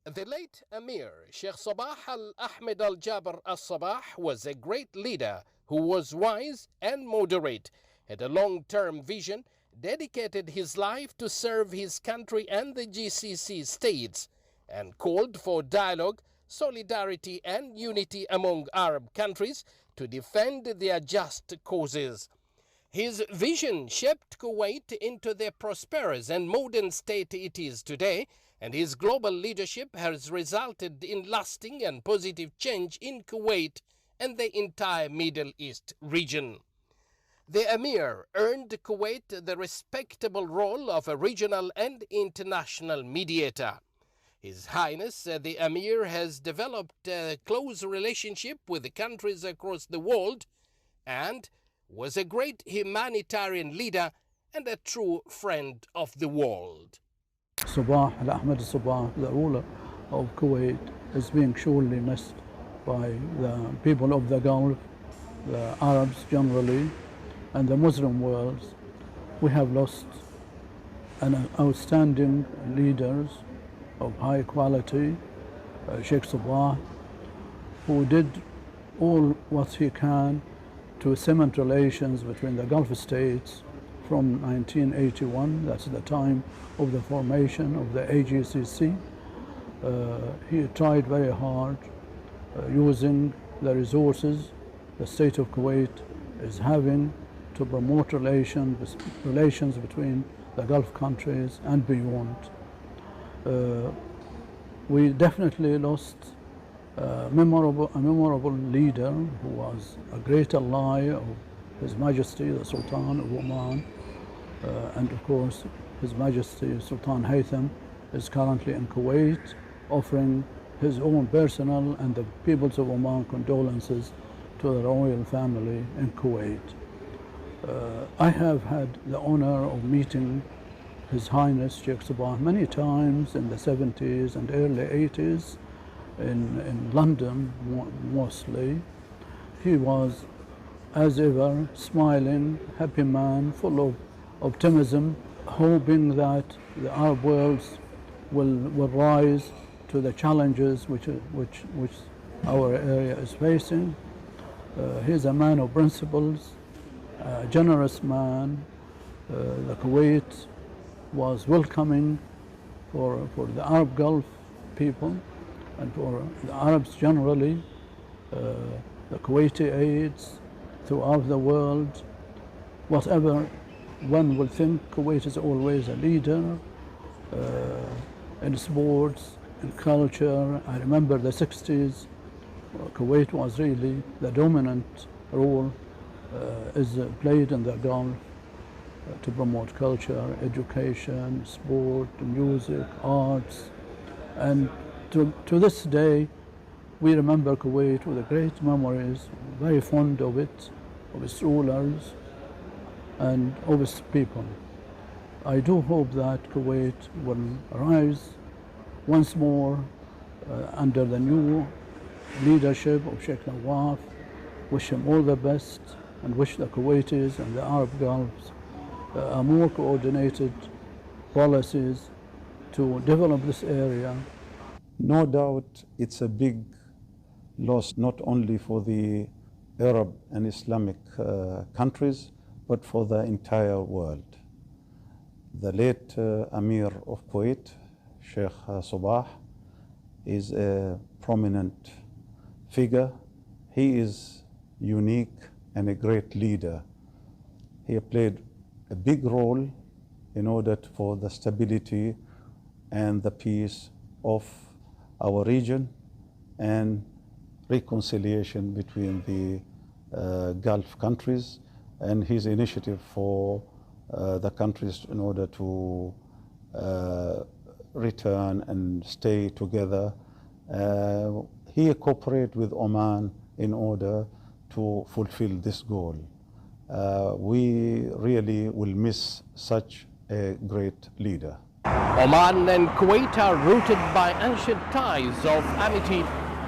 The late Emir Sheikh Sabah al-Ahmed al-Jaber al-Sabah was a great leader who was wise and moderate, had a long-term vision, dedicated his life to serve his country and the GCC states, and called for dialogue, solidarity and unity among Arab countries to defend their just causes. His vision shaped Kuwait into the prosperous and modern state it is today, and his global leadership has resulted in lasting and positive change in Kuwait and the entire Middle East region. The Emir earned Kuwait the respectable role of a regional and international mediator. His Highness the Emir has developed a close relationship with the countries across the world and was a great humanitarian leader and a true friend of the world. Sabah al-Ahmed al-Sabah, the ruler of Kuwait, is being surely missed by the people of the Gulf, the Arabs generally, and the Muslim world. We have lost an outstanding leaders of high quality, Sheikh Sabah, who did all what he can to cement relations between the Gulf states from 1981, that's the time of the formation of the AGCC. He tried very hard using the resources the state of Kuwait is having to promote relations between the Gulf countries and beyond. We definitely lost a memorable leader who was a great ally of His Majesty the Sultan of Oman, and of course His Majesty Sultan Haytham is currently in Kuwait offering his own personal and the peoples of Oman condolences to the royal family in Kuwait. I have had the honor of meeting His Highness Sheikh Sabah many times in the 70s and early 80s in London mostly. He was, as ever, smiling, happy man, full of optimism, hoping that the Arab world will rise to the challenges which our area is facing. He's a man of principles, a generous man. The Kuwait was welcoming for the Arab Gulf people and for the Arabs generally. The Kuwaiti aids throughout the world. Whatever one will think, Kuwait is always a leader in sports, in culture. I remember the 60s, Kuwait was really the dominant role is played in the Gulf to promote culture, education, sport, music, arts. And to this day, we remember Kuwait with great memories, very fond of it, of its rulers and of its people. I do hope that Kuwait will rise once more under the new leadership of Sheikh Nawaf. Wish him all the best and wish the Kuwaitis and the Arab Gulfs more coordinated policies to develop this area. No doubt it's a big loss not only for the Arab and Islamic countries, but for the entire world. The late Emir of Kuwait, Sheikh Sabah, is a prominent figure. He is unique and a great leader. He played a big role in order for the stability and the peace of our region and reconciliation between the Gulf countries, and his initiative for the countries in order to return and stay together. He cooperated with Oman in order to fulfill this goal. We really will miss such a great leader. Oman and Kuwait are rooted by ancient ties of amity,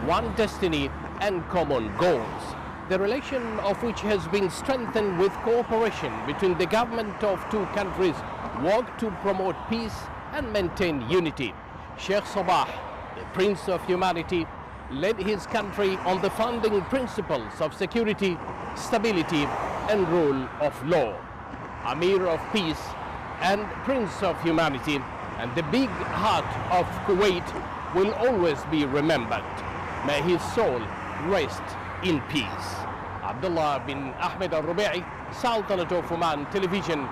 one destiny and common goals, the relation of which has been strengthened with cooperation between the government of two countries, work to promote peace and maintain unity. Sheikh Sabah the Prince of Humanity led his country on the founding principles of security, stability, and rule of law. Emir of Peace and Prince of Humanity, and the big heart of Kuwait will always be remembered. May his soul rest in peace. Abdallah bin Ahmed al-Rubaiey, Sultanate of Oman Television,